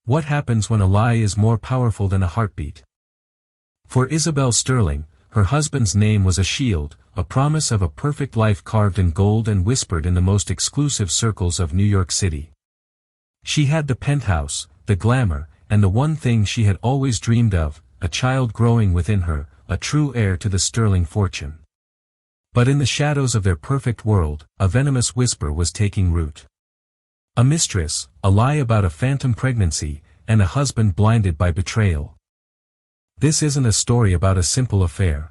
What happens when a lie is more powerful than a heartbeat? For Isabel Sterling, her husband's name was a shield, a promise of a perfect life carved in gold and whispered in the most exclusive circles of New York City. She had the penthouse, the glamour, and the one thing she had always dreamed of, a child growing within her, a true heir to the Sterling fortune. But in the shadows of their perfect world, a venomous whisper was taking root. A mistress, a lie about a phantom pregnancy, and a husband blinded by betrayal. This isn't a story about a simple affair.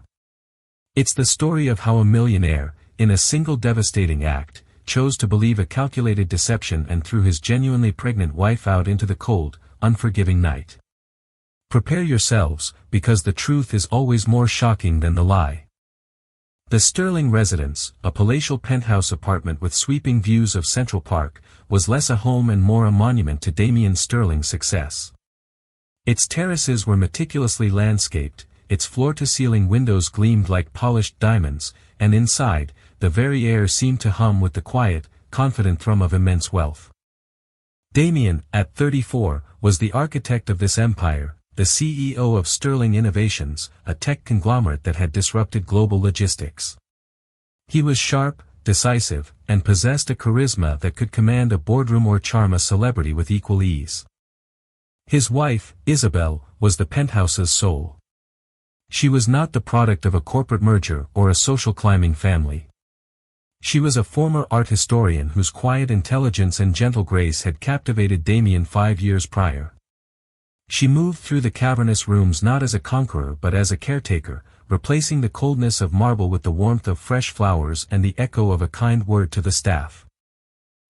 It's the story of how a millionaire, in a single devastating act, chose to believe a calculated deception and threw his genuinely pregnant wife out into the cold, unforgiving night. Prepare yourselves, because the truth is always more shocking than the lie. The Sterling residence, a palatial penthouse apartment with sweeping views of Central Park, was less a home and more a monument to Damien Sterling's success. Its terraces were meticulously landscaped, its floor-to-ceiling windows gleamed like polished diamonds, and inside, the very air seemed to hum with the quiet, confident thrum of immense wealth. Damien, at 34, was the architect of this empire, the CEO of Sterling Innovations, a tech conglomerate that had disrupted global logistics. He was sharp, decisive, and possessed a charisma that could command a boardroom or charm a celebrity with equal ease. His wife, Isabel, was the penthouse's soul. She was not the product of a corporate merger or a social climbing family. She was a former art historian whose quiet intelligence and gentle grace had captivated Damien 5 years prior. She moved through the cavernous rooms not as a conqueror but as a caretaker, replacing the coldness of marble with the warmth of fresh flowers and the echo of a kind word to the staff.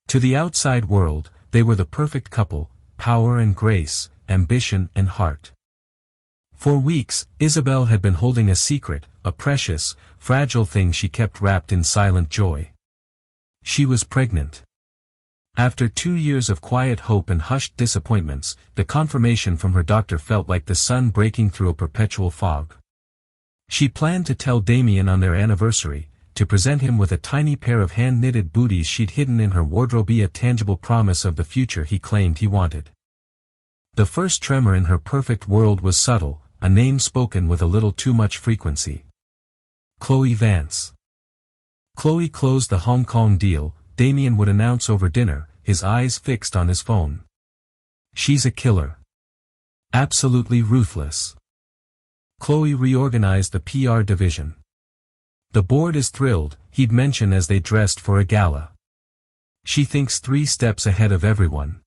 To the outside world, they were the perfect couple, power and grace, ambition and heart. For weeks, Isabel had been holding a secret, a precious, fragile thing she kept wrapped in silent joy. She was pregnant. After 2 years of quiet hope and hushed disappointments, the confirmation from her doctor felt like the sun breaking through a perpetual fog. She planned to tell Damien on their anniversary, to present him with a tiny pair of hand-knitted booties she'd hidden in her wardrobe, a tangible promise of the future he claimed he wanted. The first tremor in her perfect world was subtle, a name spoken with a little too much frequency. Chloe Vance. Chloe closed the Hong Kong deal, Damien would announce over dinner, his eyes fixed on his phone. She's a killer. Absolutely ruthless. Chloe reorganized the PR division. The board is thrilled, he'd mention as they dressed for a gala. She thinks 3 steps ahead of everyone.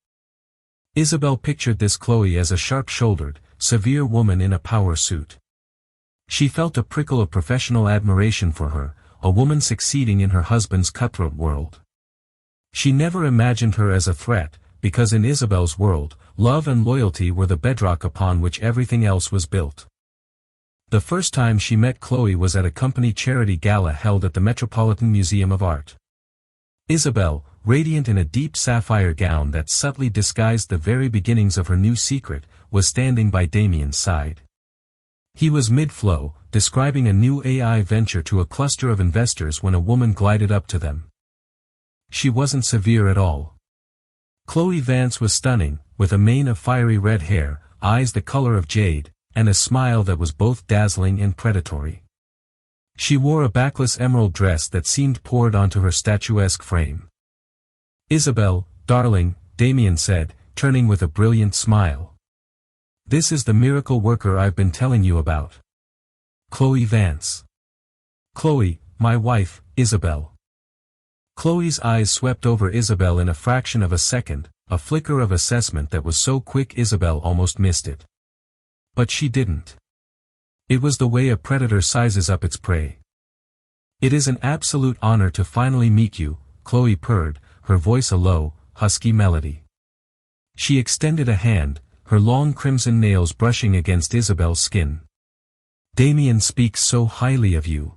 Isabel pictured this Chloe as a sharp-shouldered, severe woman in a power suit. She felt a prickle of professional admiration for her, a woman succeeding in her husband's cutthroat world. She never imagined her as a threat, because in Isabel's world, love and loyalty were the bedrock upon which everything else was built. The first time she met Chloe was at a company charity gala held at the Metropolitan Museum of Art. Isabel, radiant in a deep sapphire gown that subtly disguised the very beginnings of her new secret, was standing by Damien's side. He was mid-flow, describing a new AI venture to a cluster of investors when a woman glided up to them. She wasn't severe at all. Chloe Vance was stunning, with a mane of fiery red hair, eyes the color of jade, and a smile that was both dazzling and predatory. She wore a backless emerald dress that seemed poured onto her statuesque frame. "Isabel, darling," Damien said, turning with a brilliant smile. "This is the miracle worker I've been telling you about. Chloe Vance." "Chloe, my wife, Isabel." Chloe's eyes swept over Isabel in a fraction of a second, a flicker of assessment that was so quick Isabel almost missed it. But she didn't. It was the way a predator sizes up its prey. "It is an absolute honor to finally meet you," Chloe purred, her voice a low, husky melody. She extended a hand, her long crimson nails brushing against Isabel's skin. "Damien speaks so highly of you.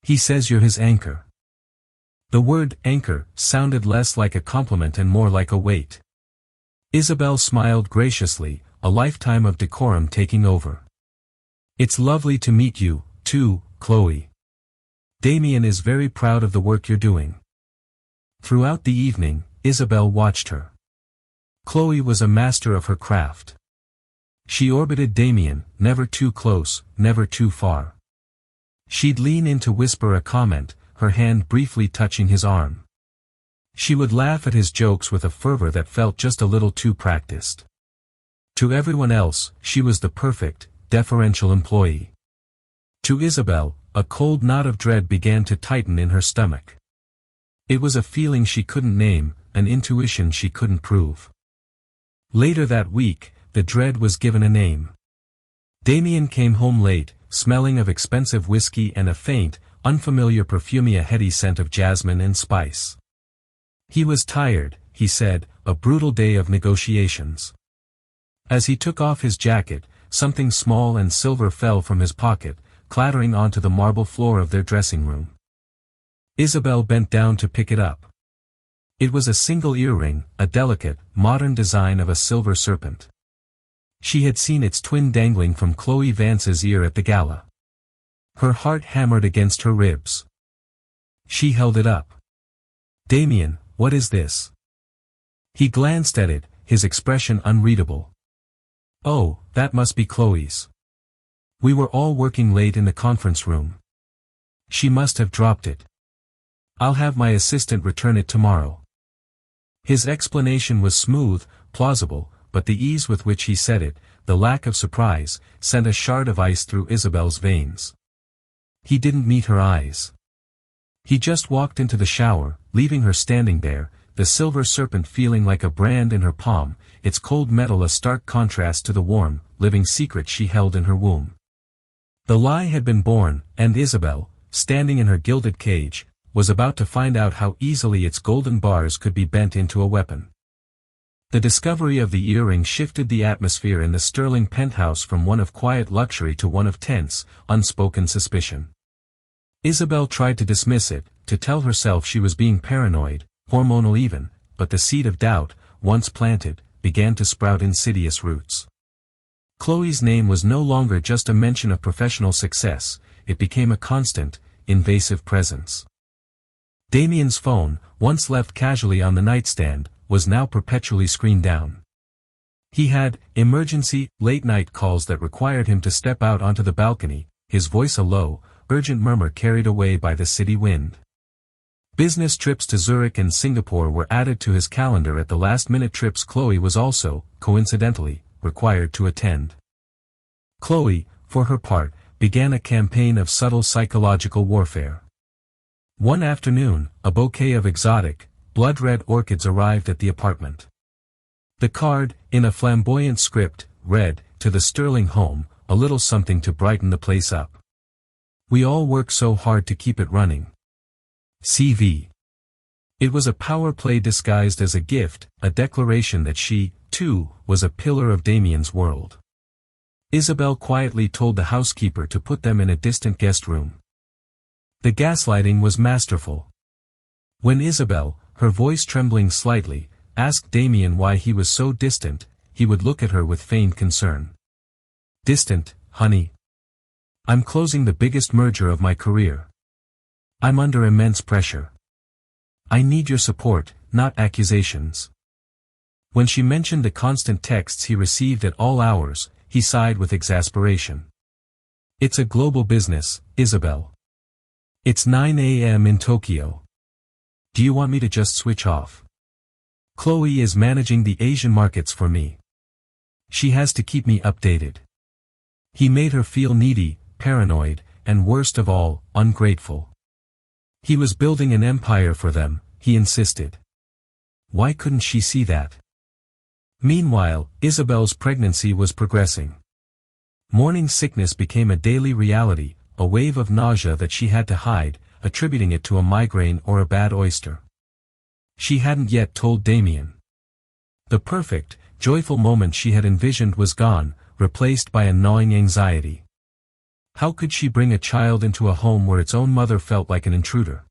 He says you're his anchor." The word anchor sounded less like a compliment and more like a weight. Isabel smiled graciously, a lifetime of decorum taking over. "It's lovely to meet you, too, Chloe. Damien is very proud of the work you're doing." Throughout the evening, Isabel watched her. Chloe was a master of her craft. She orbited Damien, never too close, never too far. She'd lean in to whisper a comment, her hand briefly touching his arm. She would laugh at his jokes with a fervor that felt just a little too practiced. To everyone else, she was the perfect, deferential employee. To Isabel, a cold knot of dread began to tighten in her stomach. It was a feeling she couldn't name, an intuition she couldn't prove. Later that week, the dread was given a name. Damien came home late, smelling of expensive whiskey and a faint, unfamiliar perfumy, a heady scent of jasmine and spice. He was tired, he said, a brutal day of negotiations. As he took off his jacket, something small and silver fell from his pocket, clattering onto the marble floor of their dressing room. Isabel bent down to pick it up. It was a single earring, a delicate, modern design of a silver serpent. She had seen its twin dangling from Chloe Vance's ear at the gala. Her heart hammered against her ribs. She held it up. "Damien, what is this?" He glanced at it, his expression unreadable. "Oh, that must be Chloe's. We were all working late in the conference room. She must have dropped it. I'll have my assistant return it tomorrow." His explanation was smooth, plausible, but the ease with which he said it, the lack of surprise, sent a shard of ice through Isabel's veins. He didn't meet her eyes. He just walked into the shower, leaving her standing there, the silver serpent feeling like a brand in her palm, its cold metal a stark contrast to the warm, living secret she held in her womb. The lie had been born, and Isabel, standing in her gilded cage, was about to find out how easily its golden bars could be bent into a weapon. The discovery of the earring shifted the atmosphere in the sterling penthouse from one of quiet luxury to one of tense, unspoken suspicion. Isabel tried to dismiss it, to tell herself she was being paranoid, hormonal even, but the seed of doubt, once planted, began to sprout insidious roots. Chloe's name was no longer just a mention of professional success, it became a constant, invasive presence. Damien's phone, once left casually on the nightstand, was now perpetually screened down. He had emergency, late-night calls that required him to step out onto the balcony, his voice a low, urgent murmur carried away by the city wind. Business trips to Zurich and Singapore were added to his calendar at the last-minute trips Chloe was also, coincidentally, required to attend. Chloe, for her part, began a campaign of subtle psychological warfare. One afternoon, a bouquet of exotic, blood-red orchids arrived at the apartment. The card, in a flamboyant script, read, "To the Sterling home, a little something to brighten the place up. We all work so hard to keep it running. CV." It was a power play disguised as a gift, a declaration that she, too, was a pillar of Damien's world. Isabel quietly told the housekeeper to put them in a distant guest room. The gaslighting was masterful. When Isabel, her voice trembling slightly, asked Damien why he was so distant, he would look at her with feigned concern. "Distant, honey. I'm closing the biggest merger of my career. I'm under immense pressure. I need your support, not accusations." When she mentioned the constant texts he received at all hours, he sighed with exasperation. "It's a global business, Isabel. It's 9 a.m. in Tokyo. Do you want me to just switch off? Chloe is managing the Asian markets for me. She has to keep me updated." He made her feel needy, paranoid, and worst of all, ungrateful. He was building an empire for them, he insisted. Why couldn't she see that? Meanwhile, Isabel's pregnancy was progressing. Morning sickness became a daily reality, a wave of nausea that she had to hide, attributing it to a migraine or a bad oyster. She hadn't yet told Damien. The perfect, joyful moment she had envisioned was gone, replaced by a gnawing anxiety. How could she bring a child into a home where its own mother felt like an intruder?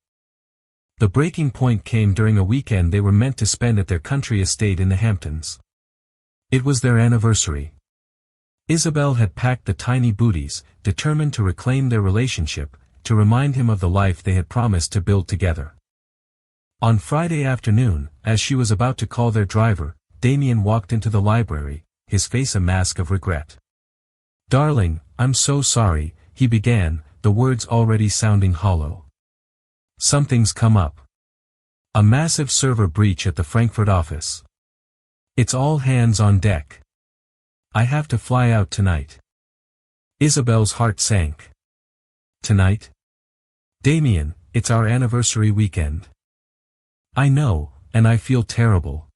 The breaking point came during a weekend they were meant to spend at their country estate in the Hamptons. It was their anniversary. Isabel had packed the tiny booties, determined to reclaim their relationship, to remind him of the life they had promised to build together. On Friday afternoon, as she was about to call their driver, Damien walked into the library, his face a mask of regret. "Darling, I'm so sorry," he began, the words already sounding hollow. "Something's come up. A massive server breach at the Frankfurt office. It's all hands on deck. I have to fly out tonight." Isabel's heart sank. "Tonight? Damien, it's our anniversary weekend." "I know, and I feel terrible.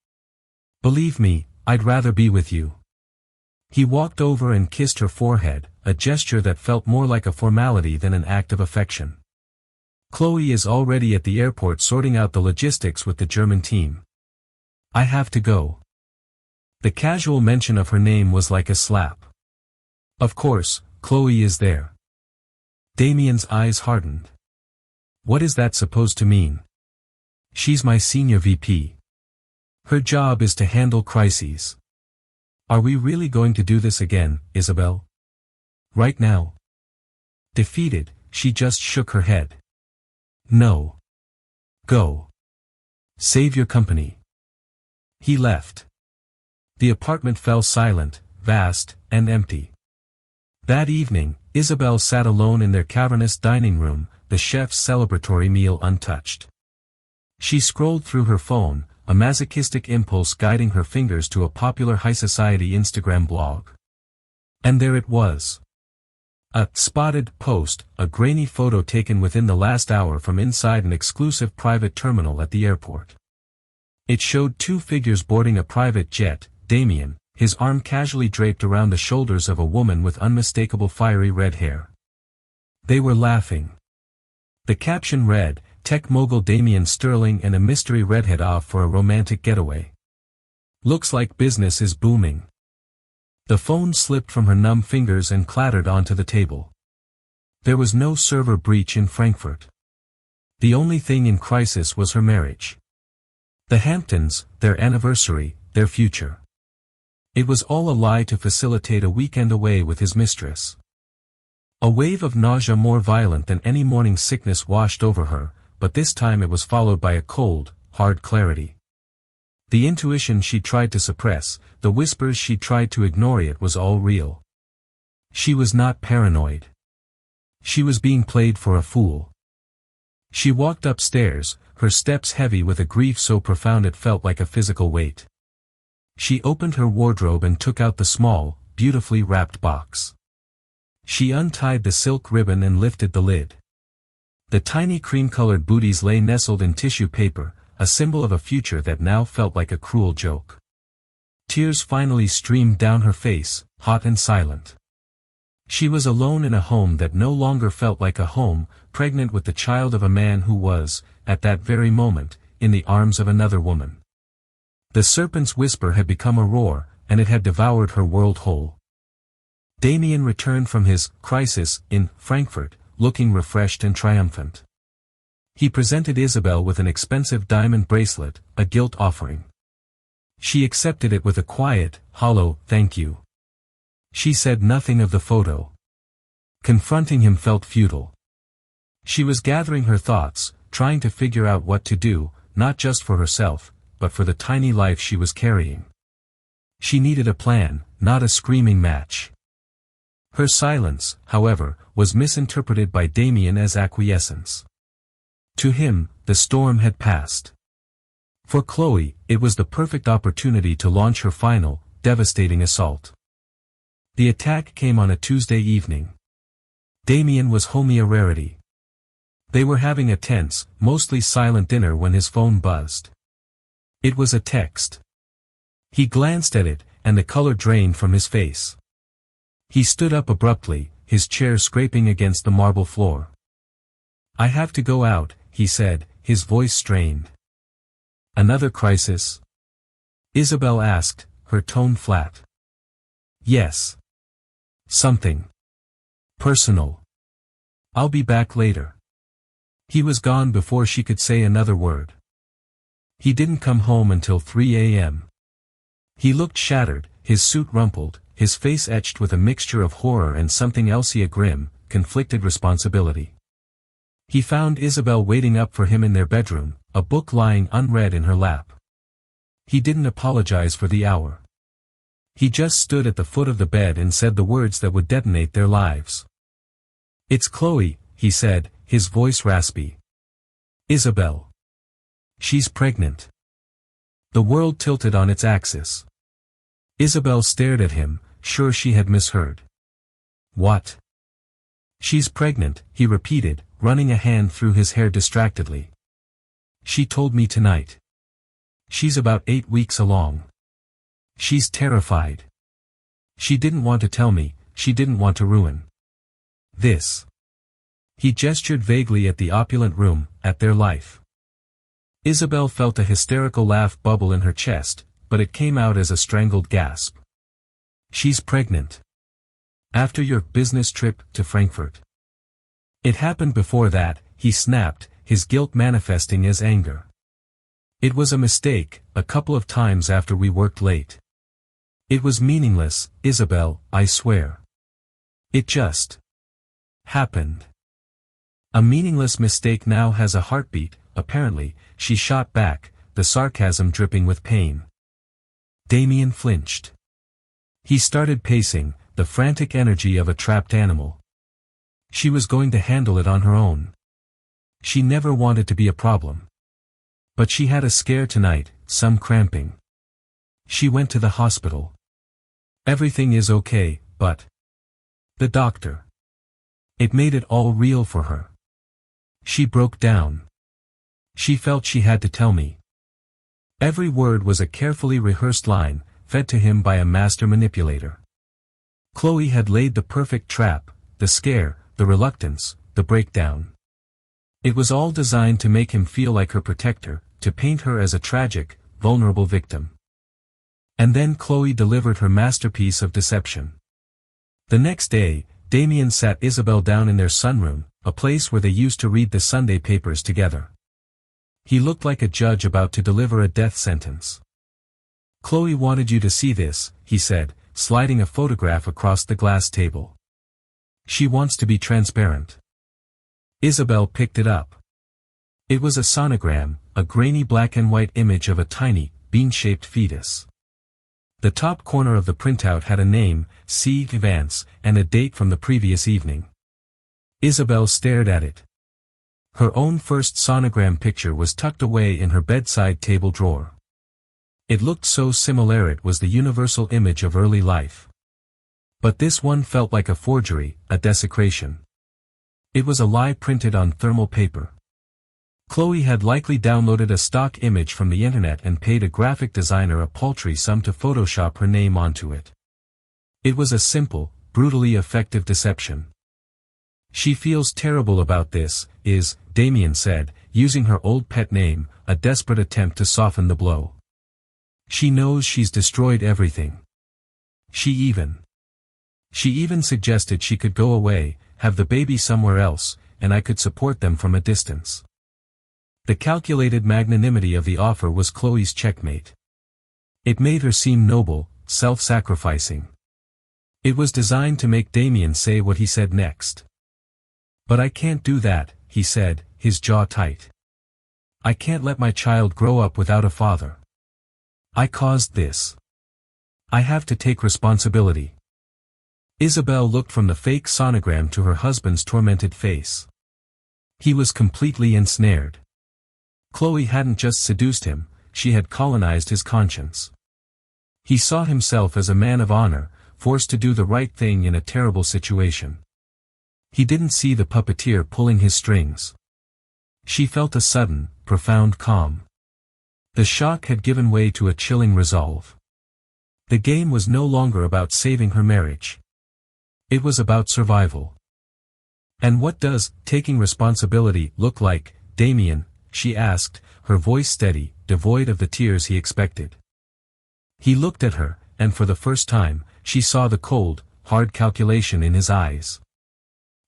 Believe me, I'd rather be with you." He walked over and kissed her forehead, a gesture that felt more like a formality than an act of affection. "Chloe is already at the airport sorting out the logistics with the German team. I have to go." The casual mention of her name was like a slap. "Of course, Chloe is there." Damien's eyes hardened. "What is that supposed to mean?" "She's my senior VP. Her job is to handle crises." "Are we really going to do this again, Isabel? Right now?" Defeated, she just shook her head. "No. Go. Save your company." He left. The apartment fell silent, vast, and empty. That evening, Isabel sat alone in their cavernous dining room, the chef's celebratory meal untouched. She scrolled through her phone, a masochistic impulse guiding her fingers to a popular high society Instagram blog. And there it was. A spotted post, a grainy photo taken within the last hour from inside an exclusive private terminal at the airport. It showed two figures boarding a private jet, Damien, his arm casually draped around the shoulders of a woman with unmistakable fiery red hair. They were laughing. The caption read, "Tech mogul Damien Sterling and a mystery redhead off for a romantic getaway. Looks like business is booming." The phone slipped from her numb fingers and clattered onto the table. There was no server breach in Frankfurt. The only thing in crisis was her marriage. The Hamptons, their anniversary, their future. It was all a lie to facilitate a weekend away with his mistress. A wave of nausea more violent than any morning sickness washed over her, but this time it was followed by a cold, hard clarity. The intuition she tried to suppress, the whispers she tried to ignore, it was all real. She was not paranoid. She was being played for a fool. She walked upstairs, her steps heavy with a grief so profound it felt like a physical weight. She opened her wardrobe and took out the small, beautifully wrapped box. She untied the silk ribbon and lifted the lid. The tiny cream-colored booties lay nestled in tissue paper, a symbol of a future that now felt like a cruel joke. Tears finally streamed down her face, hot and silent. She was alone in a home that no longer felt like a home, pregnant with the child of a man who was, at that very moment, in the arms of another woman. The serpent's whisper had become a roar, and it had devoured her world whole. Damien returned from his crisis in Frankfurt, looking refreshed and triumphant. He presented Isabel with an expensive diamond bracelet, a guilt offering. She accepted it with a quiet, hollow, "Thank you." She said nothing of the photo. Confronting him felt futile. She was gathering her thoughts, trying to figure out what to do, not just for herself, but for the tiny life she was carrying. She needed a plan, not a screaming match. Her silence, however, was misinterpreted by Damien as acquiescence. To him, the storm had passed. For Chloe, it was the perfect opportunity to launch her final, devastating assault. The attack came on a Tuesday evening. Damien was homely a rarity. They were having a tense, mostly silent dinner when his phone buzzed. It was a text. He glanced at it, and the color drained from his face. He stood up abruptly, his chair scraping against the marble floor. "I have to go out," he said, his voice strained. "Another crisis?" Isabel asked, her tone flat. "Yes. Something personal. I'll be back later." He was gone before she could say another word. He didn't come home until 3 a.m. He looked shattered, his suit rumpled, his face etched with a mixture of horror and something else, a grim, conflicted responsibility. He found Isabel waiting up for him in their bedroom, a book lying unread in her lap. He didn't apologize for the hour. He just stood at the foot of the bed and said the words that would detonate their lives. "It's Chloe," he said, his voice raspy. "Isabel. She's pregnant." The world tilted on its axis. Isabel stared at him, sure she had misheard. "What?" "She's pregnant," he repeated, running a hand through his hair distractedly. "She told me tonight. She's about 8 weeks along. She's terrified. She didn't want to tell me, she didn't want to ruin this." He gestured vaguely at the opulent room, at their life. Isabel felt a hysterical laugh bubble in her chest, but it came out as a strangled gasp. "She's pregnant. After your business trip to Frankfurt." "It happened before that," he snapped, his guilt manifesting as anger. "It was a mistake, a couple of times after we worked late. It was meaningless, Isabel, I swear. It just happened." "A meaningless mistake now has a heartbeat, apparently," she shot back, the sarcasm dripping with pain. Damien flinched. He started pacing, the frantic energy of a trapped animal. She was going to handle it on her own. She never wanted to be a problem. But she had a scare tonight, some cramping. She went to the hospital. "Everything is okay, but..." The doctor. It made it all real for her. She broke down. She felt she had to tell me. Every word was a carefully rehearsed line, fed to him by a master manipulator. Chloe had laid the perfect trap, the scare, the reluctance, the breakdown. It was all designed to make him feel like her protector, to paint her as a tragic, vulnerable victim. And then Chloe delivered her masterpiece of deception. The next day, Damien sat Isabel down in their sunroom, a place where they used to read the Sunday papers together. He looked like a judge about to deliver a death sentence. "Chloe wanted you to see this," he said, sliding a photograph across the glass table. "She wants to be transparent." Isabel picked it up. It was a sonogram, a grainy black and white image of a tiny, bean-shaped fetus. The top corner of the printout had a name, C. Vance, and a date from the previous evening. Isabel stared at it. Her own first sonogram picture was tucked away in her bedside table drawer. It looked so similar, it was the universal image of early life. But this one felt like a forgery, a desecration. It was a lie printed on thermal paper. Chloe had likely downloaded a stock image from the internet and paid a graphic designer a paltry sum to Photoshop her name onto it. It was a simple, brutally effective deception. "She feels terrible about this," Damien said, using her old pet name, a desperate attempt to soften the blow. "She knows she's destroyed everything. She even suggested she could go away, have the baby somewhere else, and I could support them from a distance." The calculated magnanimity of the offer was Chloe's checkmate. It made her seem noble, self-sacrificing. It was designed to make Damien say what he said next. "But I can't do that," he said, his jaw tight. "I can't let my child grow up without a father. I caused this. I have to take responsibility." Isabel looked from the fake sonogram to her husband's tormented face. He was completely ensnared. Chloe hadn't just seduced him, she had colonized his conscience. He saw himself as a man of honor, forced to do the right thing in a terrible situation. He didn't see the puppeteer pulling his strings. She felt a sudden, profound calm. The shock had given way to a chilling resolve. The game was no longer about saving her marriage. It was about survival. "And what does taking responsibility look like, Damien?" she asked, her voice steady, devoid of the tears he expected. He looked at her, and for the first time, she saw the cold, hard calculation in his eyes.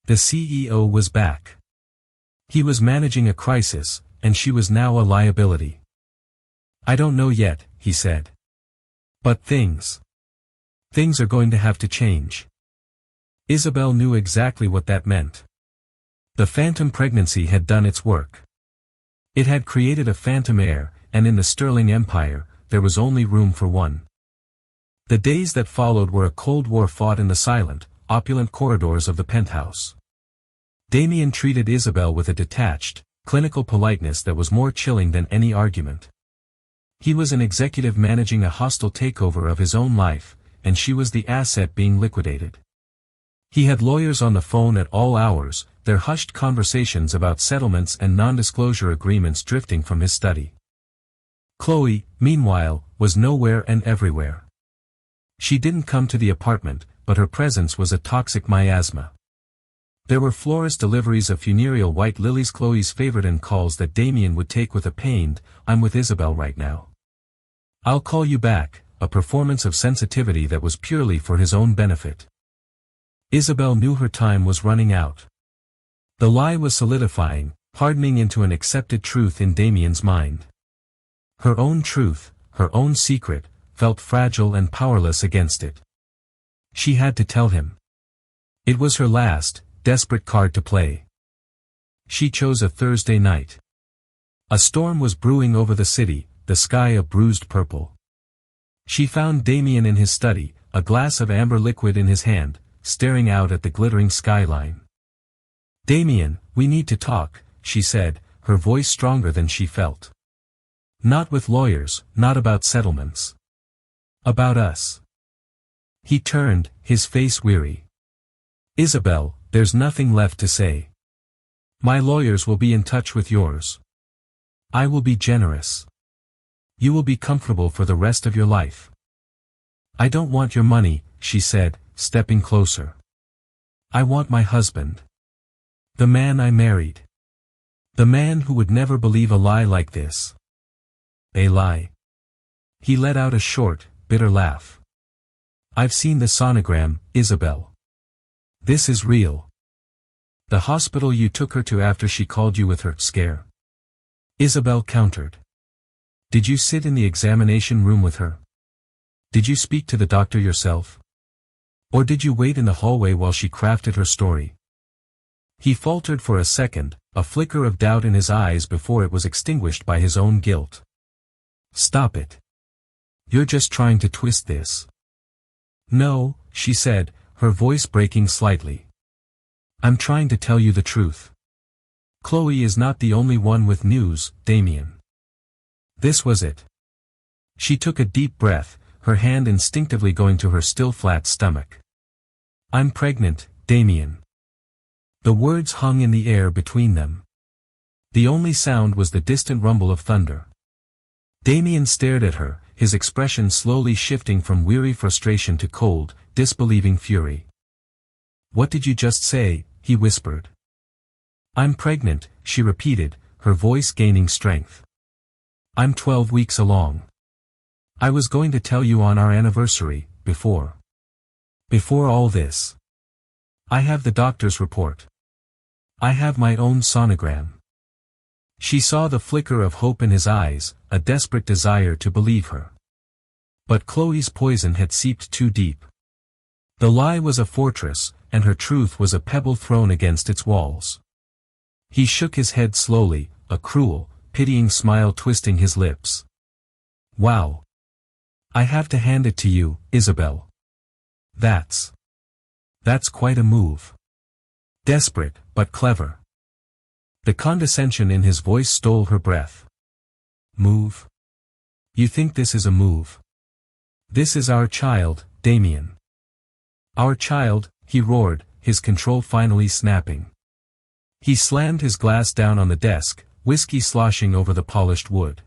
The CEO was back. He was managing a crisis, and she was now a liability. "I don't know yet," he said. "But things are going to have to change." Isabel knew exactly what that meant. The phantom pregnancy had done its work. It had created a phantom heir, and in the Sterling Empire, there was only room for one. The days that followed were a Cold War fought in the silent, opulent corridors of the penthouse. Damien treated Isabel with a detached, clinical politeness that was more chilling than any argument. He was an executive managing a hostile takeover of his own life, and she was the asset being liquidated. He had lawyers on the phone at all hours, their hushed conversations about settlements and non-disclosure agreements drifting from his study. Chloe, meanwhile, was nowhere and everywhere. She didn't come to the apartment, but her presence was a toxic miasma. There were florist deliveries of funereal white lilies, Chloe's favorite, and calls that Damien would take with a pained, "I'm with Isabel right now. I'll call you back," a performance of sensitivity that was purely for his own benefit. Isabel knew her time was running out. The lie was solidifying, hardening into an accepted truth in Damien's mind. Her own truth, her own secret, felt fragile and powerless against it. She had to tell him. It was her last, desperate card to play. She chose a Thursday night. A storm was brewing over the city, the sky a bruised purple. She found Damien in his study, a glass of amber liquid in his hand, staring out at the glittering skyline. "Damien, we need to talk," she said, her voice stronger than she felt. "Not with lawyers, not about settlements. About us." He turned, his face weary. "Isabel, there's nothing left to say. My lawyers will be in touch with yours. I will be generous. You will be comfortable for the rest of your life." "I don't want your money," she said, stepping closer. "I want my husband. The man I married. The man who would never believe a lie like this." "A lie?" He let out a short, bitter laugh. "I've seen the sonogram, Isabel. This is real. The hospital you took her to after she called you with her scare." Isabel countered. "Did you sit in the examination room with her? Did you speak to the doctor yourself? Or did you wait in the hallway while she crafted her story?" He faltered for a second, a flicker of doubt in his eyes before it was extinguished by his own guilt. "Stop it. You're just trying to twist this." "No," she said, her voice breaking slightly. "I'm trying to tell you the truth. Chloe is not the only one with news, Damien." This was it. She took a deep breath, her hand instinctively going to her still flat stomach. "I'm pregnant, Damien." The words hung in the air between them. The only sound was the distant rumble of thunder. Damien stared at her, his expression slowly shifting from weary frustration to cold, disbelieving fury. "What did you just say?" he whispered. "I'm pregnant," she repeated, her voice gaining strength. "I'm 12 weeks along. I was going to tell you on our anniversary, before all this. I have the doctor's report. I have my own sonogram." She saw the flicker of hope in his eyes, a desperate desire to believe her. But Chloe's poison had seeped too deep. The lie was a fortress, and her truth was a pebble thrown against its walls. He shook his head slowly, a cruel, pitying smile twisting his lips. "Wow. I have to hand it to you, Isabel. That's quite a move. Desperate, but clever." The condescension in his voice stole her breath. "Move? You think this is a move? This is our child, Damien. Our child," he roared, his control finally snapping. He slammed his glass down on the desk, whiskey sloshing over the polished wood.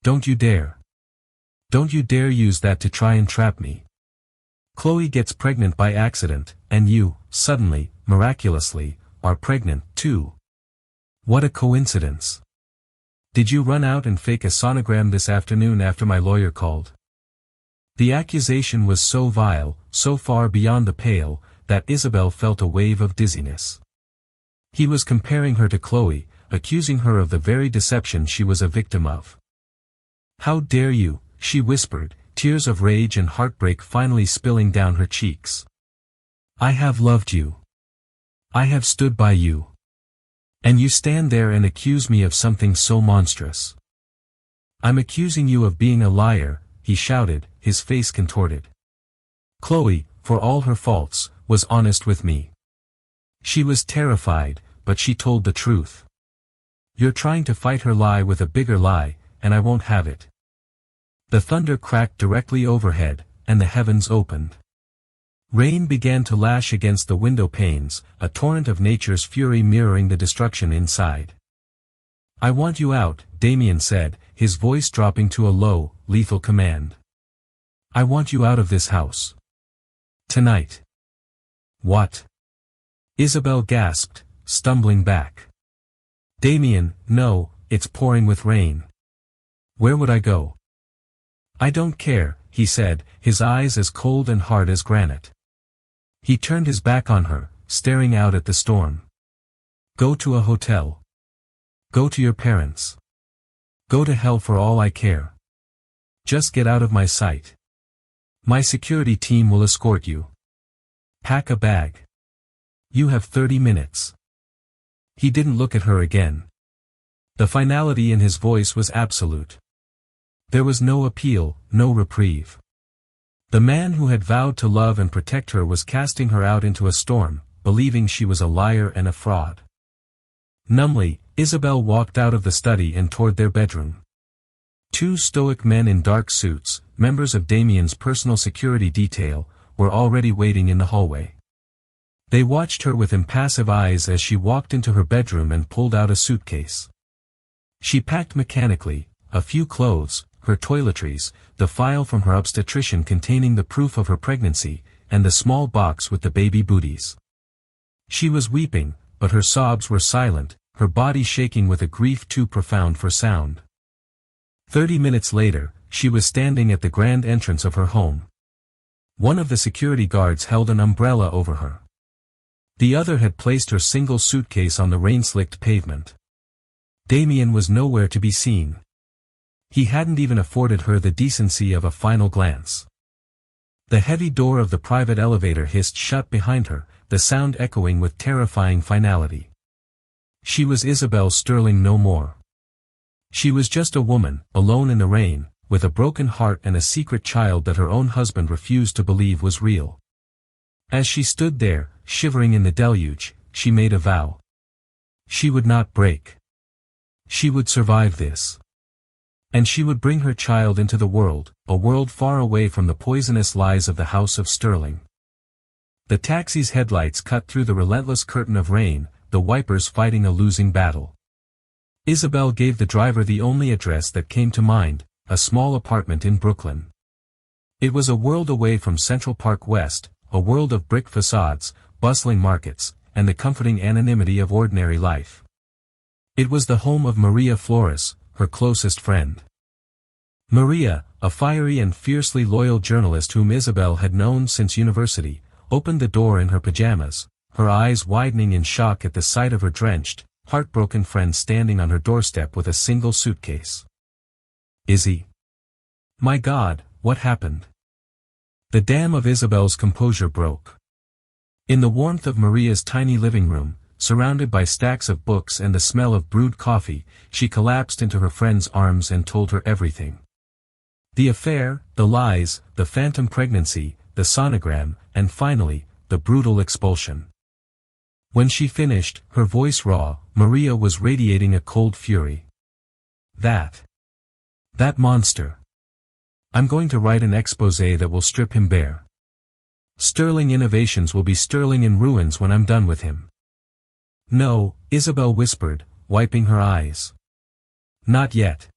"Don't you dare. Don't you dare use that to try and trap me. Chloe gets pregnant by accident, and you, suddenly, miraculously, are pregnant, too. What a coincidence. Did you run out and fake a sonogram this afternoon after my lawyer called?" The accusation was so vile, so far beyond the pale, that Isabel felt a wave of dizziness. He was comparing her to Chloe, accusing her of the very deception she was a victim of. "How dare you," she whispered, tears of rage and heartbreak finally spilling down her cheeks. "I have loved you. I have stood by you. And you stand there and accuse me of something so monstrous. I'm accusing you of being a liar, he shouted, his face contorted. Chloe, for all her faults, was honest with me. She was terrified, but she told the truth. You're trying to fight her lie with a bigger lie, and I won't have it. The thunder cracked directly overhead, and the heavens opened. Rain began to lash against the window panes, a torrent of nature's fury mirroring the destruction inside. I want you out, Damien said, his voice dropping to a low, lethal command. I want you out of this house. Tonight. What? Isabel gasped, stumbling back. Damien, no, it's pouring with rain. Where would I go? I don't care, he said, his eyes as cold and hard as granite. He turned his back on her, staring out at the storm. Go to a hotel. Go to your parents. Go to hell for all I care. Just get out of my sight. My security team will escort you. Pack a bag. You have 30 minutes. He didn't look at her again. The finality in his voice was absolute. There was no appeal, no reprieve. The man who had vowed to love and protect her was casting her out into a storm, believing she was a liar and a fraud. Numbly, Isabel walked out of the study and toward their bedroom. Two stoic men in dark suits, members of Damien's personal security detail, were already waiting in the hallway. They watched her with impassive eyes as she walked into her bedroom and pulled out a suitcase. She packed mechanically, a few clothes, her toiletries, the file from her obstetrician containing the proof of her pregnancy, and the small box with the baby booties. She was weeping, but her sobs were silent, her body shaking with a grief too profound for sound. 30 minutes later, she was standing at the grand entrance of her home. One of the security guards held an umbrella over her. The other had placed her single suitcase on the rain-slicked pavement. Damien was nowhere to be seen. He hadn't even afforded her the decency of a final glance. The heavy door of the private elevator hissed shut behind her, the sound echoing with terrifying finality. She was Isabel Sterling no more. She was just a woman, alone in the rain, with a broken heart and a secret child that her own husband refused to believe was real. As she stood there, shivering in the deluge, she made a vow. She would not break. She would survive this. And she would bring her child into the world, a world far away from the poisonous lies of the House of Sterling. The taxi's headlights cut through the relentless curtain of rain, the wipers fighting a losing battle. Isabel gave the driver the only address that came to mind, a small apartment in Brooklyn. It was a world away from Central Park West, a world of brick facades, bustling markets, and the comforting anonymity of ordinary life. It was the home of Maria Flores, her closest friend. Maria, a fiery and fiercely loyal journalist whom Isabel had known since university, opened the door in her pajamas, her eyes widening in shock at the sight of her drenched, heartbroken friend standing on her doorstep with a single suitcase. Izzy. My God, what happened? The dam of Isabel's composure broke. In the warmth of Maria's tiny living room, surrounded by stacks of books and the smell of brewed coffee, she collapsed into her friend's arms and told her everything. The affair, the lies, the phantom pregnancy, the sonogram, and finally, the brutal expulsion. When she finished, her voice raw, Maria was radiating a cold fury. That monster. I'm going to write an exposé that will strip him bare. Sterling Innovations will be sterling in ruins when I'm done with him. No, Isabel whispered, wiping her eyes. Not yet.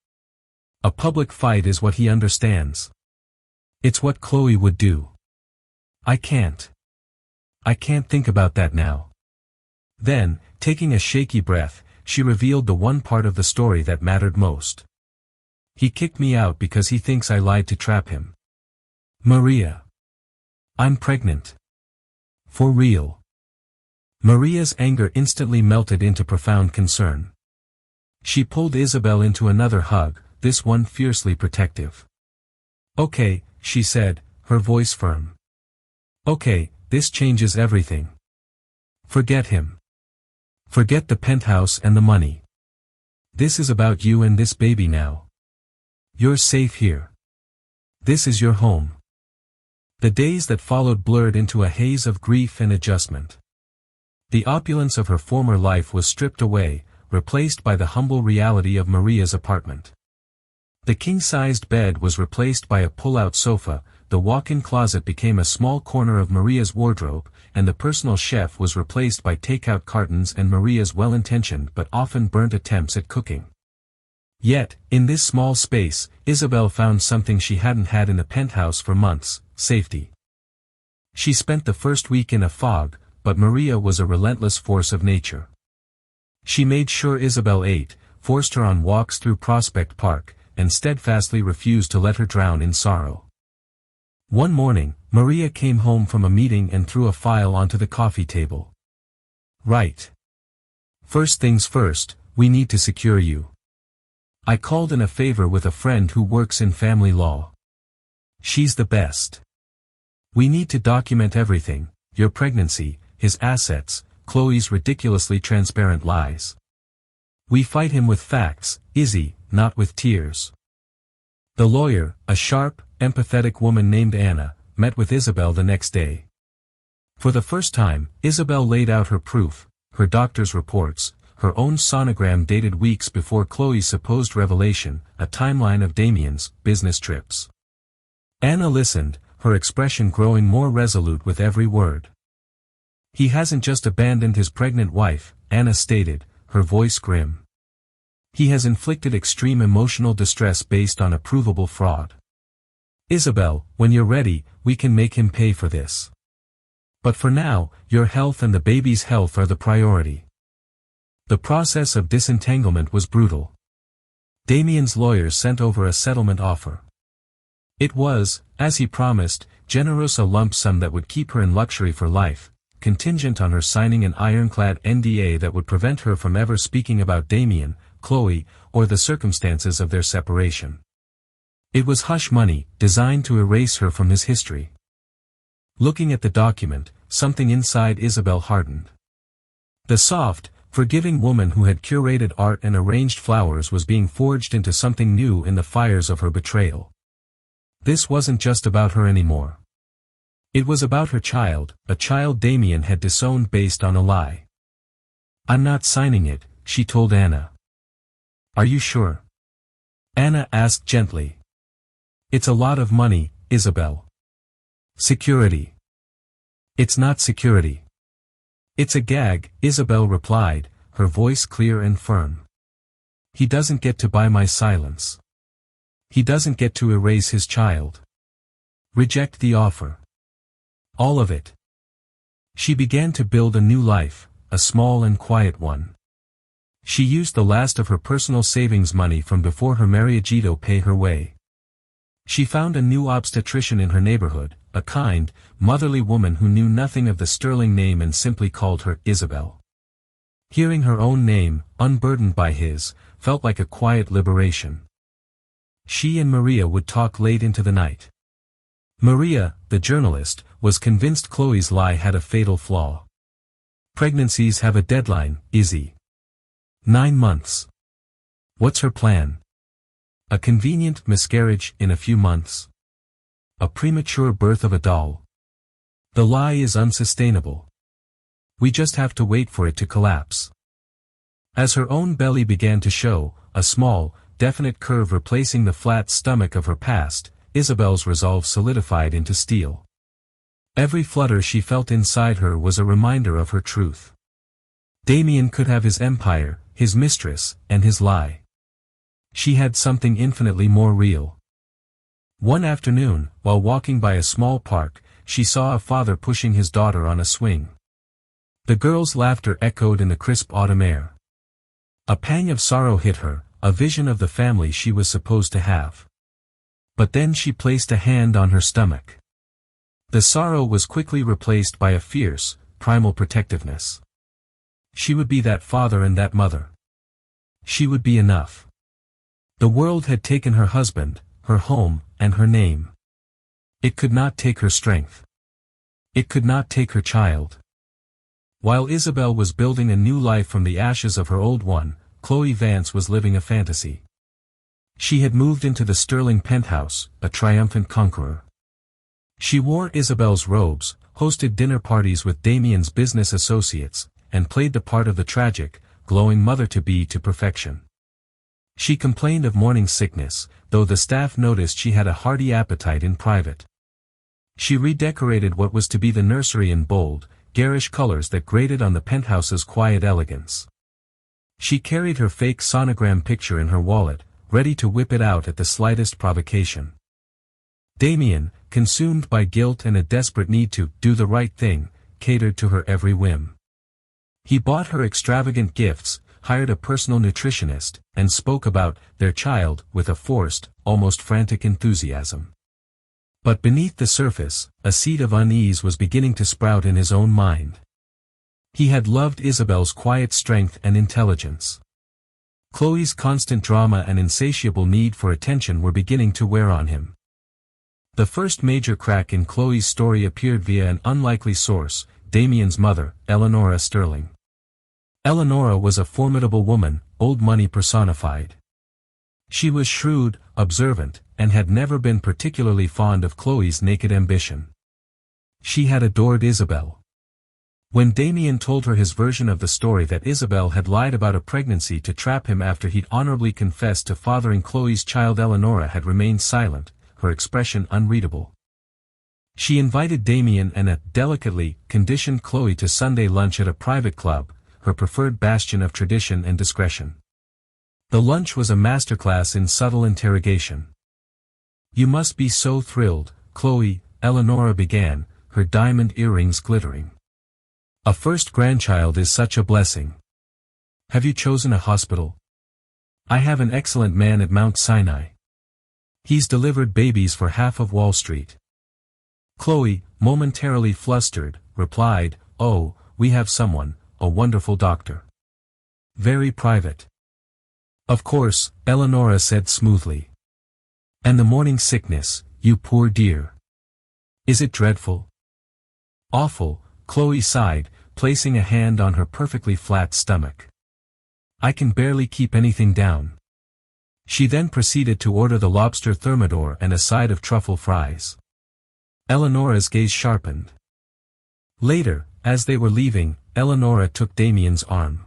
A public fight is what he understands. It's what Chloe would do. I can't think about that now. Then, taking a shaky breath, she revealed the one part of the story that mattered most. He kicked me out because he thinks I lied to trap him. Maria. I'm pregnant. For real. Maria's anger instantly melted into profound concern. She pulled Isabel into another hug, this one fiercely protective. Okay, she said, her voice firm. Okay, this changes everything. Forget him. Forget the penthouse and the money. This is about you and this baby now. You're safe here. This is your home. The days that followed blurred into a haze of grief and adjustment. The opulence of her former life was stripped away, replaced by the humble reality of Maria's apartment. The king-sized bed was replaced by a pull-out sofa, the walk-in closet became a small corner of Maria's wardrobe, and the personal chef was replaced by take-out cartons and Maria's well-intentioned but often burnt attempts at cooking. Yet, in this small space, Isabel found something she hadn't had in the penthouse for months: safety. She spent the first week in a fog, but Maria was a relentless force of nature. She made sure Isabel ate, forced her on walks through Prospect Park, and steadfastly refused to let her drown in sorrow. One morning, Maria came home from a meeting and threw a file onto the coffee table. "Right. First things first, we need to secure you. I called in a favor with a friend who works in family law. She's the best. We need to document everything: your pregnancy, his assets, Chloe's ridiculously transparent lies. We fight him with facts, Izzy, not with tears." The lawyer, a sharp, empathetic woman named Anna, met with Isabel the next day. For the first time, Isabel laid out her proof, her doctor's reports, her own sonogram dated weeks before Chloe's supposed revelation, a timeline of Damien's business trips. Anna listened, her expression growing more resolute with every word. "He hasn't just abandoned his pregnant wife," Anna stated, her voice grim. "He has inflicted extreme emotional distress based on a provable fraud. Isabel, when you're ready, we can make him pay for this. But for now, your health and the baby's health are the priority." The process of disentanglement was brutal. Damien's lawyers sent over a settlement offer. It was, as he promised, generous, a lump sum that would keep her in luxury for life, contingent on her signing an ironclad NDA that would prevent her from ever speaking about Damien, Chloe, or the circumstances of their separation. It was hush money, designed to erase her from his history. Looking at the document, something inside Isabel hardened. The soft, forgiving woman who had curated art and arranged flowers was being forged into something new in the fires of her betrayal. This wasn't just about her anymore. It was about her child, a child Damien had disowned based on a lie. "I'm not signing it," she told Anna. "Are you sure?" Anna asked gently. "It's a lot of money, Isabel." "Security." "It's not security. It's a gag," Isabel replied, her voice clear and firm. "He doesn't get to buy my silence. He doesn't get to erase his child. Reject the offer. All of it." She began to build a new life, a small and quiet one. She used the last of her personal savings money from before her marriage to pay her way. She found a new obstetrician in her neighborhood, a kind, motherly woman who knew nothing of the sterling name and simply called her Isabel. Hearing her own name, unburdened by his, felt like a quiet liberation. She and Maria would talk late into the night. Maria, the journalist, was convinced Chloe's lie had a fatal flaw. "Pregnancies have a deadline, Izzy. 9 months. What's her plan? A convenient miscarriage in a few months? A premature birth of a doll? The lie is unsustainable. We just have to wait for it to collapse." As her own belly began to show, a small, definite curve replacing the flat stomach of her past, Isabel's resolve solidified into steel. Every flutter she felt inside her was a reminder of her truth. Damien could have his empire, his mistress, and his lie. She had something infinitely more real. One afternoon, while walking by a small park, she saw a father pushing his daughter on a swing. The girl's laughter echoed in the crisp autumn air. A pang of sorrow hit her, a vision of the family she was supposed to have. But then she placed a hand on her stomach. The sorrow was quickly replaced by a fierce, primal protectiveness. She would be that father and that mother. She would be enough. The world had taken her husband, her home, and her name. It could not take her strength. It could not take her child. While Isabel was building a new life from the ashes of her old one, Chloe Vance was living a fantasy. She had moved into the Sterling penthouse, a triumphant conqueror. She wore Isabel's robes, hosted dinner parties with Damien's business associates, and played the part of the tragic, glowing mother-to-be to perfection. She complained of morning sickness, though the staff noticed she had a hearty appetite in private. She redecorated what was to be the nursery in bold, garish colors that grated on the penthouse's quiet elegance. She carried her fake sonogram picture in her wallet, ready to whip it out at the slightest provocation. Damien, consumed by guilt and a desperate need to do the right thing, catered to her every whim. He bought her extravagant gifts, hired a personal nutritionist, and spoke about their child with a forced, almost frantic enthusiasm. But beneath the surface, a seed of unease was beginning to sprout in his own mind. He had loved Isabel's quiet strength and intelligence. Chloe's constant drama and insatiable need for attention were beginning to wear on him. The first major crack in Chloe's story appeared via an unlikely source, Damien's mother, Eleonora Sterling. Eleonora was a formidable woman, old money personified. She was shrewd, observant, and had never been particularly fond of Chloe's naked ambition. She had adored Isabel. When Damien told her his version of the story that Isabel had lied about a pregnancy to trap him after he'd honorably confessed to fathering Chloe's child, Eleonora had remained silent, her expression unreadable. She invited Damien and a delicately conditioned Chloe to Sunday lunch at a private club, her preferred bastion of tradition and discretion. The lunch was a masterclass in subtle interrogation. "You must be so thrilled, Chloe," Eleonora began, her diamond earrings glittering. "A first grandchild is such a blessing. Have you chosen a hospital? I have an excellent man at Mount Sinai. He's delivered babies for half of Wall Street." Chloe, momentarily flustered, replied, "Oh, we have someone, a wonderful doctor. Very private." "Of course," Eleonora said smoothly. "And the morning sickness, you poor dear. Is it dreadful?" "Awful," Chloe sighed, placing a hand on her perfectly flat stomach. "I can barely keep anything down." She then proceeded to order the lobster thermidor and a side of truffle fries. Eleonora's gaze sharpened. Later, as they were leaving, Eleonora took Damien's arm.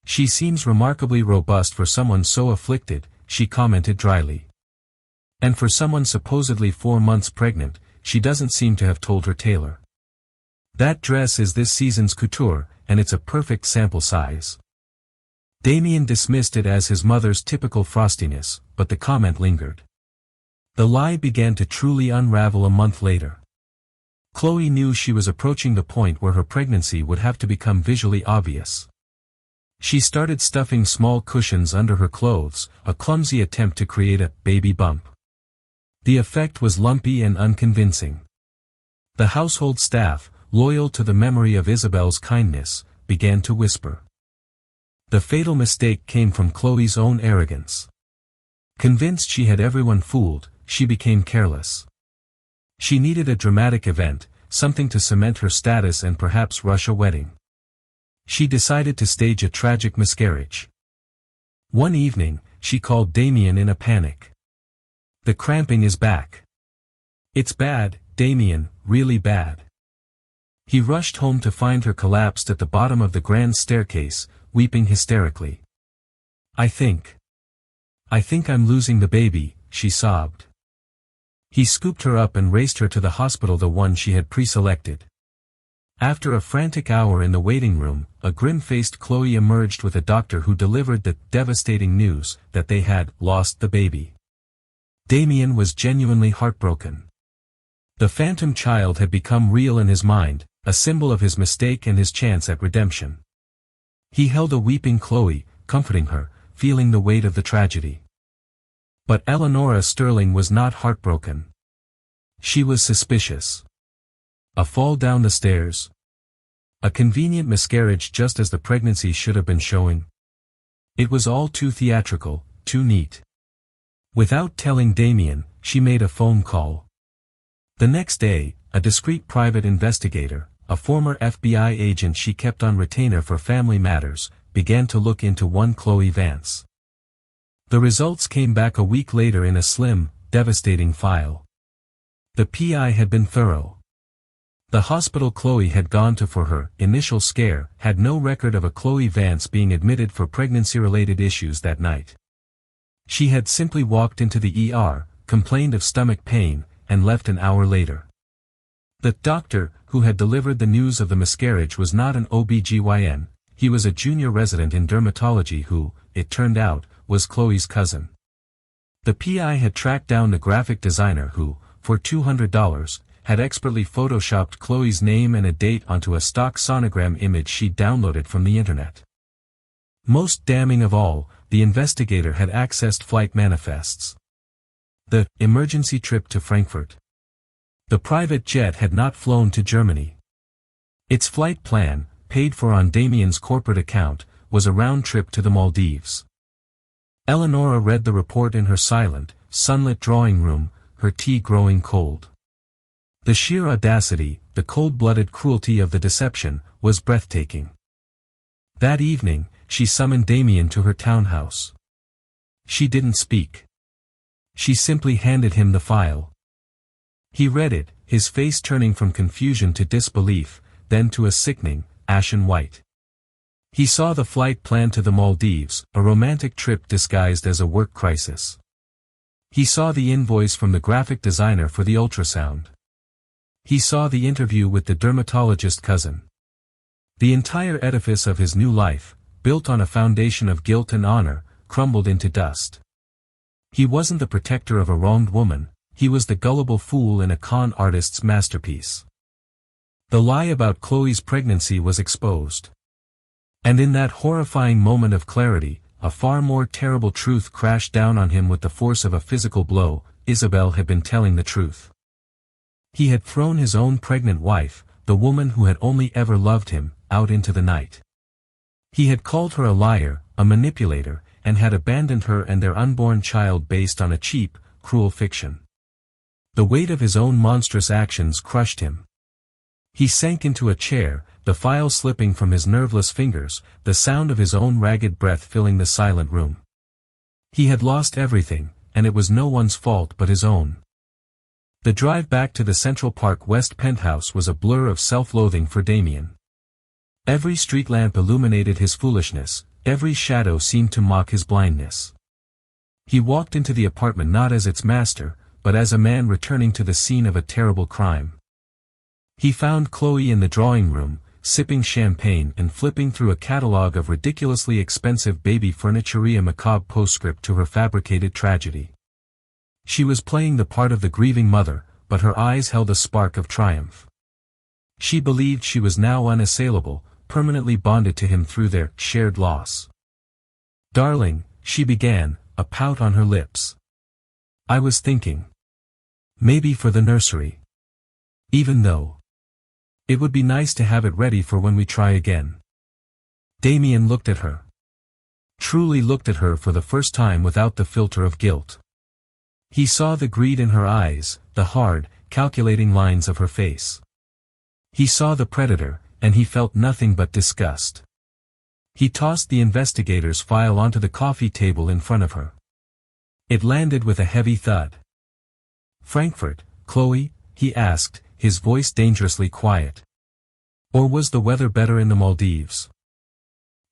"She seems remarkably robust for someone so afflicted," she commented dryly. "And for someone supposedly 4 months pregnant, she doesn't seem to have told her tailor. That dress is this season's couture, and it's a perfect sample size." Damien dismissed it as his mother's typical frostiness, but the comment lingered. The lie began to truly unravel a month later. Chloe knew she was approaching the point where her pregnancy would have to become visually obvious. She started stuffing small cushions under her clothes, a clumsy attempt to create a baby bump. The effect was lumpy and unconvincing. The household staff, loyal to the memory of Isabel's kindness, began to whisper. The fatal mistake came from Chloe's own arrogance. Convinced she had everyone fooled, she became careless. She needed a dramatic event, something to cement her status and perhaps rush a wedding. She decided to stage a tragic miscarriage. One evening, she called Damien in a panic. "The cramping is back. It's bad, Damien, really bad." He rushed home to find her collapsed at the bottom of the grand staircase, weeping hysterically. I think I'm losing the baby," she sobbed. He scooped her up and raced her to the hospital, the one she had pre-selected. After a frantic hour in the waiting room, a grim-faced Chloe emerged with a doctor who delivered the devastating news that they had lost the baby. Damien was genuinely heartbroken. The phantom child had become real in his mind, a symbol of his mistake and his chance at redemption. He held a weeping Chloe, comforting her, feeling the weight of the tragedy. But Eleonora Sterling was not heartbroken. She was suspicious. A fall down the stairs. A convenient miscarriage just as the pregnancy should have been showing. It was all too theatrical, too neat. Without telling Damien, she made a phone call. The next day, a discreet private investigator, a former FBI agent she kept on retainer for family matters, began to look into one Chloe Vance. The results came back a week later in a slim, devastating file. The PI had been thorough. The hospital Chloe had gone to for her initial scare had no record of a Chloe Vance being admitted for pregnancy-related issues that night. She had simply walked into the ER, complained of stomach pain, and left an hour later. The doctor, who had delivered the news of the miscarriage, was not an OB/GYN, he was a junior resident in dermatology who, it turned out, was Chloe's cousin. The PI had tracked down the graphic designer who, for $200, had expertly photoshopped Chloe's name and a date onto a stock sonogram image she'd downloaded from the internet. Most damning of all, the investigator had accessed flight manifests. The emergency trip to Frankfurt. The private jet had not flown to Germany. Its flight plan, paid for on Damien's corporate account, was a round trip to the Maldives. Eleonora read the report in her silent, sunlit drawing room, her tea growing cold. The sheer audacity, the cold-blooded cruelty of the deception, was breathtaking. That evening, she summoned Damien to her townhouse. She didn't speak. She simply handed him the file. He read it, his face turning from confusion to disbelief, then to a sickening, ashen white. He saw the flight plan to the Maldives, a romantic trip disguised as a work crisis. He saw the invoice from the graphic designer for the ultrasound. He saw the interview with the dermatologist cousin. The entire edifice of his new life, built on a foundation of guilt and honor, crumbled into dust. He wasn't the protector of a wronged woman, he was the gullible fool in a con artist's masterpiece. The lie about Chloe's pregnancy was exposed. And in that horrifying moment of clarity, a far more terrible truth crashed down on him with the force of a physical blow. Isabel had been telling the truth. He had thrown his own pregnant wife, the woman who had only ever loved him, out into the night. He had called her a liar, a manipulator, and had abandoned her and their unborn child based on a cheap, cruel fiction. The weight of his own monstrous actions crushed him. He sank into a chair, the file slipping from his nerveless fingers, the sound of his own ragged breath filling the silent room. He had lost everything, and it was no one's fault but his own. The drive back to the Central Park West penthouse was a blur of self-loathing for Damien. Every street lamp illuminated his foolishness, every shadow seemed to mock his blindness. He walked into the apartment not as its master, but as a man returning to the scene of a terrible crime. He found Chloe in the drawing room, sipping champagne and flipping through a catalogue of ridiculously expensive baby furniture, a macabre postscript to her fabricated tragedy. She was playing the part of the grieving mother, but her eyes held a spark of triumph. She believed she was now unassailable, permanently bonded to him through their shared loss. "Darling," she began, a pout on her lips. "I was thinking. Maybe for the nursery. Even though. It would be nice to have it ready for when we try again." Damien looked at her. Truly looked at her for the first time without the filter of guilt. He saw the greed in her eyes, the hard, calculating lines of her face. He saw the predator, and he felt nothing but disgust. He tossed the investigator's file onto the coffee table in front of her. It landed with a heavy thud. "Frankfurt, Chloe?" he asked, his voice dangerously quiet. "Or was the weather better in the Maldives?"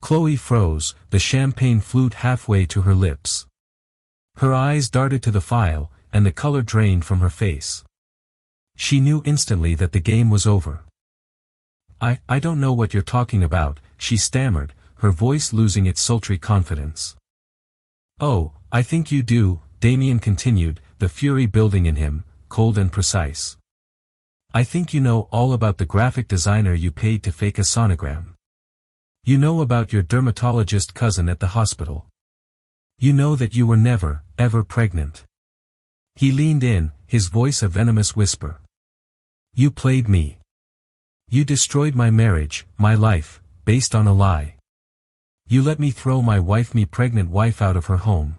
Chloe froze, the champagne flute halfway to her lips. Her eyes darted to the file, and the color drained from her face. She knew instantly that the game was over. I don't know what you're talking about," she stammered, her voice losing its sultry confidence. "Oh, I think you do," Damien continued, the fury building in him, cold and precise. "I think you know all about the graphic designer you paid to fake a sonogram. You know about your dermatologist cousin at the hospital. You know that you were never, ever pregnant." He leaned in, his voice a venomous whisper. "You played me. You destroyed my marriage, my life, based on a lie. You let me throw my pregnant wife out of her home."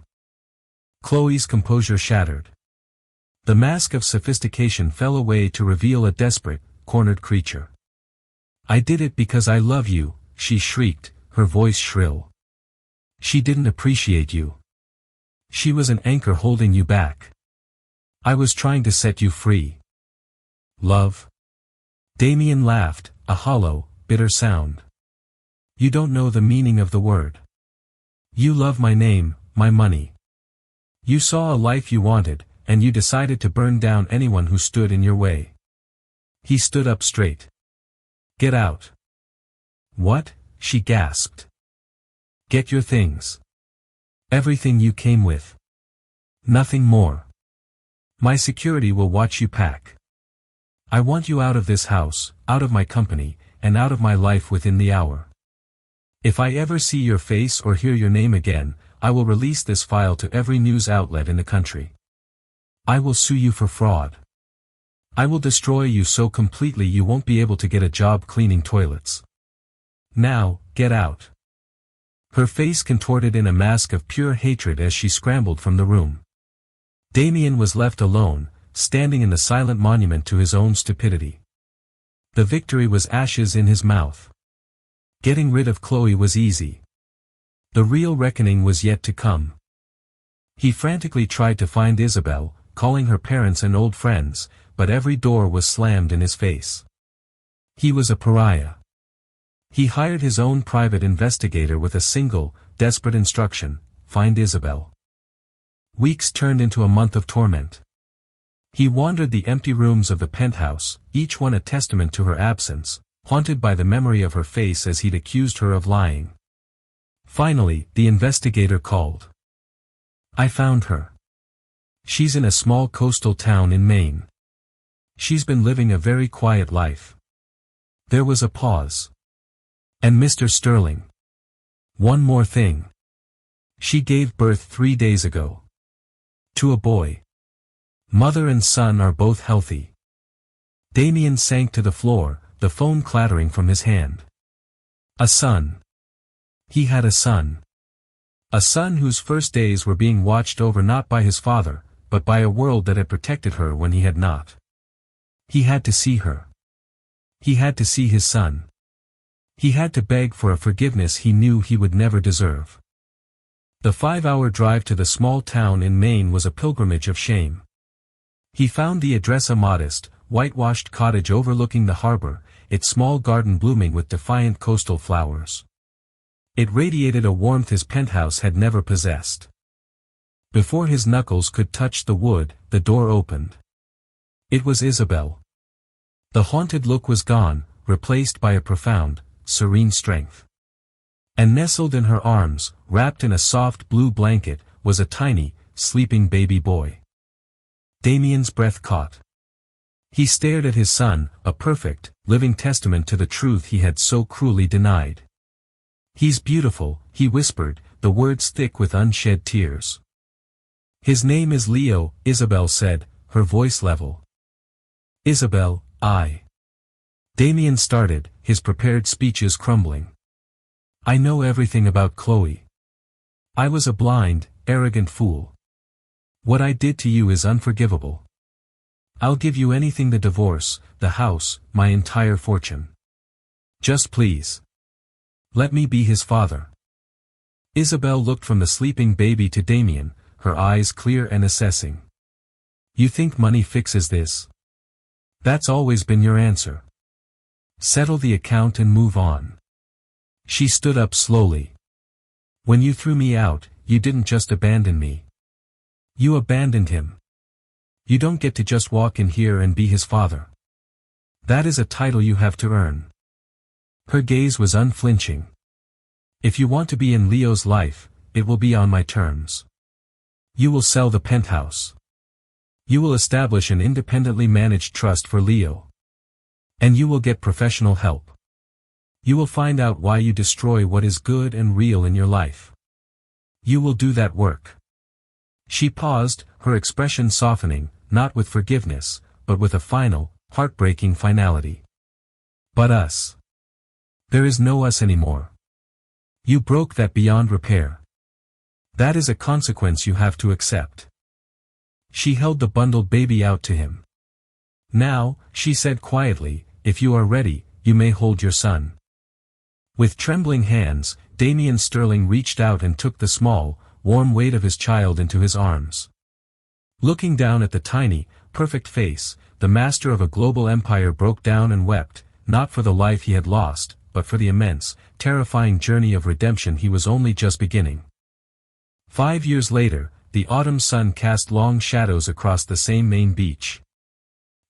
Chloe's composure shattered. The mask of sophistication fell away to reveal a desperate, cornered creature. "I did it because I love you," she shrieked, her voice shrill. "She didn't appreciate you. She was an anchor holding you back. I was trying to set you free. Love? Damien laughed, a hollow, bitter sound. You don't know the meaning of the word. You love my name, my money. You saw a life you wanted, and you decided to burn down anyone who stood in your way. He stood up straight. Get out. What? She gasped. Get your things. Everything you came with. Nothing more. My security will watch you pack. I want you out of this house, out of my company, and out of my life within the hour. If I ever see your face or hear your name again, I will release this file to every news outlet in the country. I will sue you for fraud. I will destroy you so completely you won't be able to get a job cleaning toilets. Now, get out. Her face contorted in a mask of pure hatred as she scrambled from the room. Damien was left alone, standing in the silent monument to his own stupidity. The victory was ashes in his mouth. Getting rid of Chloe was easy. The real reckoning was yet to come. He frantically tried to find Isabel, calling her parents and old friends, but every door was slammed in his face. He was a pariah. He hired his own private investigator with a single, desperate instruction: find Isabel. Weeks turned into a month of torment. He wandered the empty rooms of the penthouse, each one a testament to her absence, haunted by the memory of her face as he'd accused her of lying. Finally, the investigator called. I found her. She's in a small coastal town in Maine. She's been living a very quiet life. There was a pause. And Mr. Sterling. One more thing. She gave birth 3 days ago. To a boy. Mother and son are both healthy. Damien sank to the floor, the phone clattering from his hand. A son. He had a son. A son whose first days were being watched over not by his father, but by a world that had protected her when he had not. He had to see her. He had to see his son. He had to beg for a forgiveness he knew he would never deserve. The 5-hour drive to the small town in Maine was a pilgrimage of shame. He found the address: a modest, whitewashed cottage overlooking the harbor, its small garden blooming with defiant coastal flowers. It radiated a warmth his penthouse had never possessed. Before his knuckles could touch the wood, the door opened. It was Isabel. The haunted look was gone, replaced by a profound, serene strength. And nestled in her arms, wrapped in a soft blue blanket, was a tiny, sleeping baby boy. Damien's breath caught. He stared at his son, a perfect, living testament to the truth he had so cruelly denied. He's beautiful, he whispered, the words thick with unshed tears. His name is Leo, Isabel said, her voice level. Isabel, I. Damien started, his prepared speeches crumbling. I know everything about Chloe. I was a blind, arrogant fool. What I did to you is unforgivable. I'll give you anything: the divorce, the house, my entire fortune. Just please. Let me be his father. Isabel looked from the sleeping baby to Damien, her eyes clear and assessing. You think money fixes this? That's always been your answer. Settle the account and move on. She stood up slowly. When you threw me out, you didn't just abandon me. You abandoned him. You don't get to just walk in here and be his father. That is a title you have to earn. Her gaze was unflinching. If you want to be in Leo's life, it will be on my terms. You will sell the penthouse. You will establish an independently managed trust for Leo. And you will get professional help. You will find out why you destroy what is good and real in your life. You will do that work. She paused, her expression softening, not with forgiveness, but with a final, heartbreaking finality. But us. There is no us anymore. You broke that beyond repair. That is a consequence you have to accept. She held the bundled baby out to him. Now, she said quietly, if you are ready, you may hold your son. With trembling hands, Damien Sterling reached out and took the small, warm weight of his child into his arms. Looking down at the tiny, perfect face, the master of a global empire broke down and wept, not for the life he had lost, but for the immense, terrifying journey of redemption he was only just beginning. 5 years later, the autumn sun cast long shadows across the same main beach.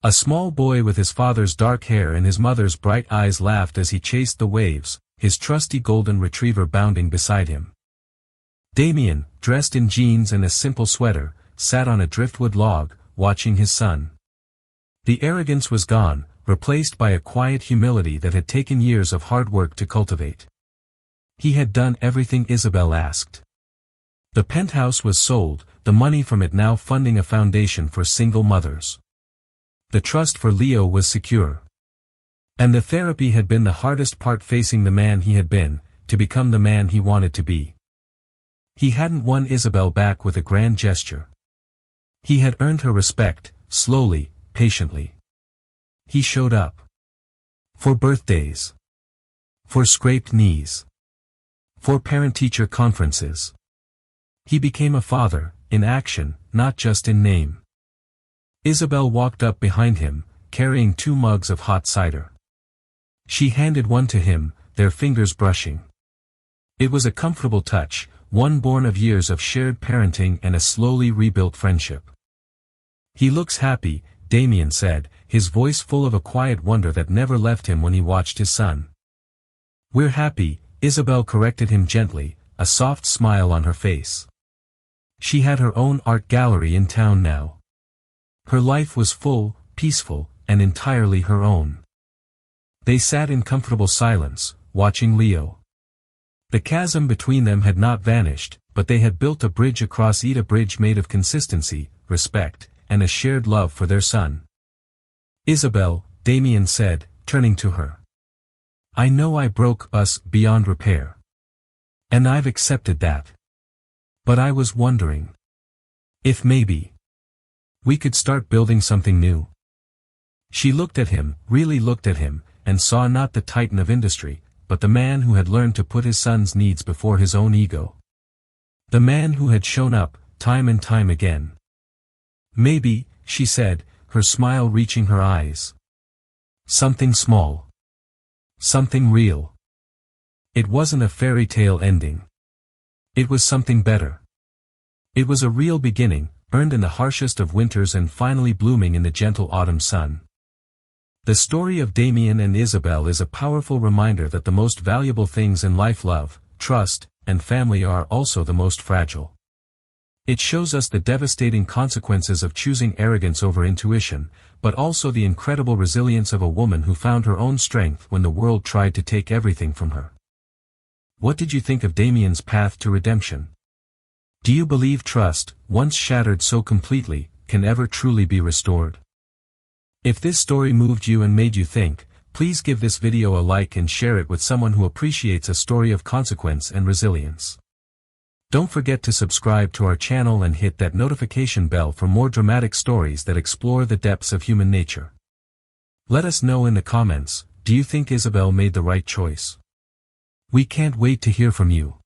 A small boy with his father's dark hair and his mother's bright eyes laughed as he chased the waves, his trusty golden retriever bounding beside him. Damien, dressed in jeans and a simple sweater, sat on a driftwood log, watching his son. The arrogance was gone, replaced by a quiet humility that had taken years of hard work to cultivate. He had done everything Isabel asked. The penthouse was sold, the money from it now funding a foundation for single mothers. The trust for Leo was secure. And the therapy had been the hardest part, facing the man he had been, to become the man he wanted to be. He hadn't won Isabel back with a grand gesture. He had earned her respect, slowly, patiently. He showed up. For birthdays. For scraped knees. For parent-teacher conferences. He became a father, in action, not just in name. Isabel walked up behind him, carrying 2 mugs of hot cider. She handed one to him, their fingers brushing. It was a comfortable touch, one born of years of shared parenting and a slowly rebuilt friendship. "He looks happy," Damien said, his voice full of a quiet wonder that never left him when he watched his son. "We're happy," Isabel corrected him gently, a soft smile on her face. She had her own art gallery in town now. Her life was full, peaceful, and entirely her own. They sat in comfortable silence, watching Leo. The chasm between them had not vanished, but they had built a bridge across it, a bridge made of consistency, respect, and a shared love for their son. "Isabel," Damien said, turning to her. "I know I broke us beyond repair. And I've accepted that. But I was wondering if maybe we could start building something new." She looked at him, really looked at him, and saw not the titan of industry, but the man who had learned to put his son's needs before his own ego. The man who had shown up, time and time again. "Maybe," she said, her smile reaching her eyes. "Something small. Something real." It wasn't a fairy tale ending. It was something better. It was a real beginning, earned in the harshest of winters and finally blooming in the gentle autumn sun. The story of Damien and Isabel is a powerful reminder that the most valuable things in life, love, trust, and family, are also the most fragile. It shows us the devastating consequences of choosing arrogance over intuition, but also the incredible resilience of a woman who found her own strength when the world tried to take everything from her. What did you think of Damien's path to redemption? Do you believe trust, once shattered so completely, can ever truly be restored? If this story moved you and made you think, please give this video a like and share it with someone who appreciates a story of consequence and resilience. Don't forget to subscribe to our channel and hit that notification bell for more dramatic stories that explore the depths of human nature. Let us know in the comments, do you think Isabel made the right choice? We can't wait to hear from you.